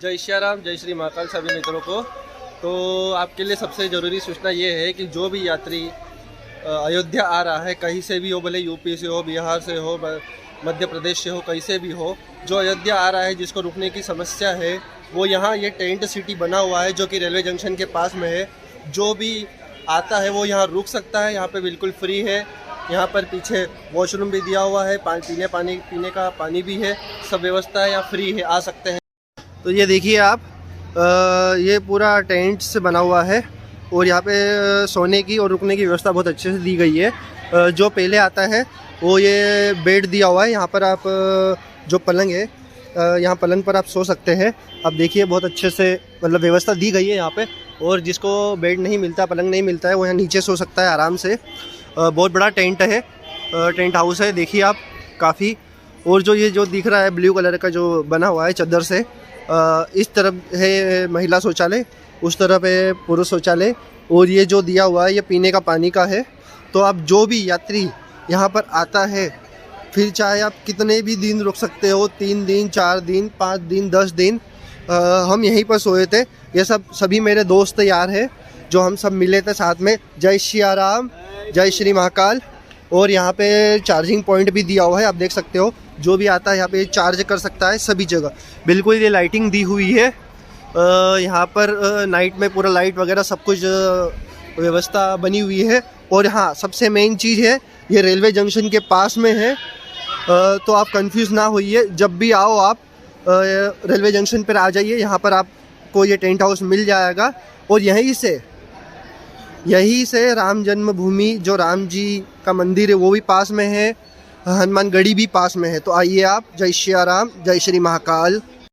जय श्री राम, जय श्री महाकाल सभी मित्रों को। तो आपके लिए सबसे ज़रूरी सूचना ये है कि जो भी यात्री अयोध्या आ रहा है, कहीं से भी हो, भले यूपी से हो, बिहार से हो, मध्य प्रदेश से हो, कहीं से भी हो, जो अयोध्या आ रहा है, जिसको रुकने की समस्या है, वो यहाँ ये टेंट सिटी बना हुआ है जो कि रेलवे जंक्शन के पास में है। जो भी आता है वो यहाँ रुक सकता है। यहाँ पे बिल्कुल फ्री है। यहाँ पर पीछे वॉशरूम भी दिया हुआ है, पीने का पानी भी है, सब व्यवस्था है, यहाँ फ्री है, आ सकते हैं। तो ये देखिए आप, ये पूरा टेंट से बना हुआ है और यहाँ पे सोने की और रुकने की व्यवस्था बहुत अच्छे से दी गई है। जो पहले आता है वो ये बेड दिया हुआ है। यहाँ पर आप जो पलंग है, यहाँ पलंग पर आप सो सकते हैं। आप देखिए बहुत अच्छे से मतलब व्यवस्था दी गई है यहाँ पे। और जिसको बेड नहीं मिलता, पलंग नहीं मिलता है, वो यहाँ नीचे सो सकता है आराम से। बहुत बड़ा टेंट है, टेंट हाउस है, देखिए आप काफ़ी। और जो ये जो दिख रहा है ब्लू कलर का जो बना हुआ है चादर से, इस तरफ है महिला शौचालय, उस तरफ है पुरुष शौचालय। और ये जो दिया हुआ है ये पीने का पानी का है। तो आप जो भी यात्री यहाँ पर आता है, फिर चाहे आप कितने भी दिन रुक सकते हो, 3 दिन, 4 दिन, 5 दिन, 10 दिन। हम यहीं पर सोए थे। ये सभी मेरे दोस्त यार हैं जो हम सब मिले थे साथ में। जय श्री राम, जय श्री महाकाल। और यहाँ पे चार्जिंग पॉइंट भी दिया हुआ है, आप देख सकते हो। जो भी आता है यहाँ पे चार्ज कर सकता है सभी जगह। बिल्कुल ये लाइटिंग दी हुई है। यहाँ पर नाइट में पूरा लाइट वगैरह सब कुछ व्यवस्था बनी हुई है। और हाँ, सबसे मेन चीज़ है, ये रेलवे जंक्शन के पास में है। तो आप कंफ्यूज ना होइए, जब भी आओ आप रेलवे जंक्शन पर आ जाइए। यहाँ पर आपको ये टेंट हाउस मिल जाएगा। और यहीं से राम जन्मभूमि, जो राम जी का मंदिर है, वो भी पास में है। हनुमान गढ़ी भी पास में है। तो आइए आप। जय श्री राम, जय श्री महाकाल।